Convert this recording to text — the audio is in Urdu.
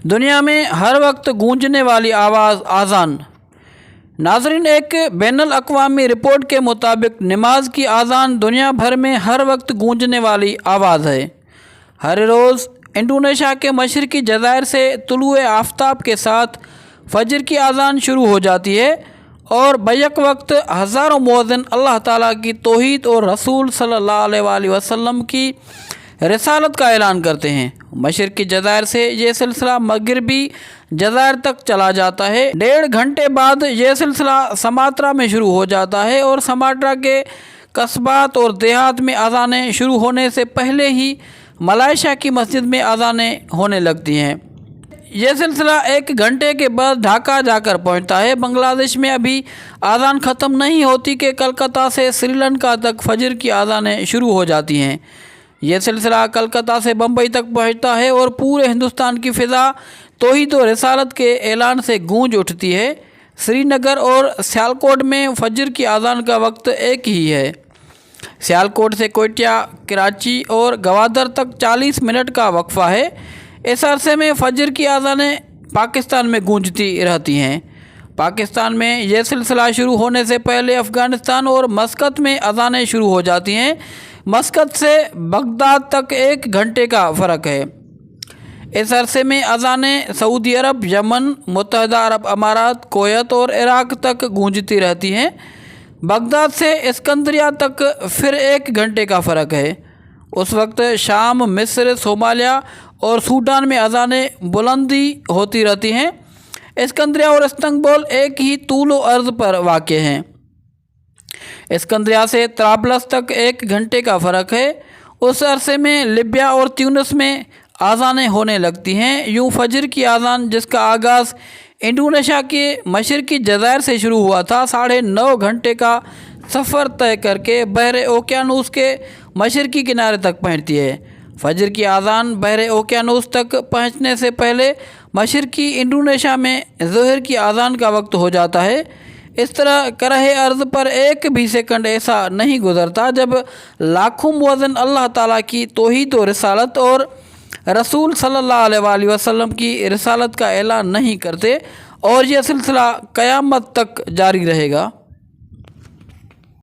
دنیا میں ہر وقت گونجنے والی آواز اذان۔ ناظرین، ایک بین الاقوامی رپورٹ کے مطابق نماز کی اذان دنیا بھر میں ہر وقت گونجنے والی آواز ہے۔ ہر روز انڈونیشیا کے مشرقی جزائر سے طلوع آفتاب کے ساتھ فجر کی اذان شروع ہو جاتی ہے اور بیک وقت ہزاروں مؤذن اللہ تعالیٰ کی توحید اور رسول صلی اللہ علیہ وآلہ وسلم کی رسالت کا اعلان کرتے ہیں۔ مشرقی جزائر سے یہ سلسلہ مغربی جزائر تک چلا جاتا ہے۔ 1.5 گھنٹے بعد یہ سلسلہ سماترا میں شروع ہو جاتا ہے اور سماترا کے قصبات اور دیہات میں اذانیں شروع ہونے سے پہلے ہی ملائیشیا کی مسجد میں اذانیں ہونے لگتی ہیں۔ یہ سلسلہ 1 گھنٹے کے بعد ڈھاکہ جا کر پہنچتا ہے۔ بنگلہ دیش میں ابھی اذان ختم نہیں ہوتی کہ کلکتہ سے سری لنکا تک فجر کی اذانیں شروع ہو جاتی ہیں۔ یہ سلسلہ کلکتہ سے بمبئی تک پہنچتا ہے اور پورے ہندوستان کی فضا توحید و رسالت کے اعلان سے گونج اٹھتی ہے۔ سری نگر اور سیالکوٹ میں فجر کی اذان کا وقت ایک ہی ہے۔ سیالکوٹ سے کوئٹہ، کراچی اور گوادر تک 40 منٹ کا وقفہ ہے۔ اس عرصے میں فجر کی اذانیں پاکستان میں گونجتی رہتی ہیں۔ پاکستان میں یہ سلسلہ شروع ہونے سے پہلے افغانستان اور مسقط میں اذانیں شروع ہو جاتی ہیں۔ مسقط سے بغداد تک 1 گھنٹے کا فرق ہے۔ اس عرصے میں اذانیں سعودی عرب، یمن، متحدہ عرب امارات، کویت اور عراق تک گونجتی رہتی ہیں۔ بغداد سے اسکندریہ تک پھر 1 گھنٹے کا فرق ہے۔ اس وقت شام، مصر، صومالیہ اور سوڈان میں اذانیں بلندی ہوتی رہتی ہیں۔ اسکندریہ اور استنبول ایک ہی طول و عرض پر واقع ہیں۔ اسکندریہ سے طرابلس تک 1 گھنٹے کا فرق ہے۔ اس عرصے میں لیبیا اور تیونس میں اذانیں ہونے لگتی ہیں۔ یوں فجر کی اذان، جس کا آغاز انڈونیشیا کے مشرقی جزائر سے شروع ہوا تھا، 9.5 گھنٹے کا سفر طے کر کے بحر اوقیانوس کے مشرقی کنارے تک پہنچتی ہے۔ فجر کی اذان بحر اوقیانوس تک پہنچنے سے پہلے مشرقی انڈونیشیا میں ظہر کی اذان کا وقت ہو جاتا ہے۔ اس طرح کرہ ارض پر 1 بھی سیکنڈ ایسا نہیں گزرتا جب لاکھوں مؤذن اللہ تعالیٰ کی توحید و رسالت اور رسول صلی اللہ علیہ وآلہ وسلم کی رسالت کا اعلان نہیں کرتے، اور یہ سلسلہ قیامت تک جاری رہے گا۔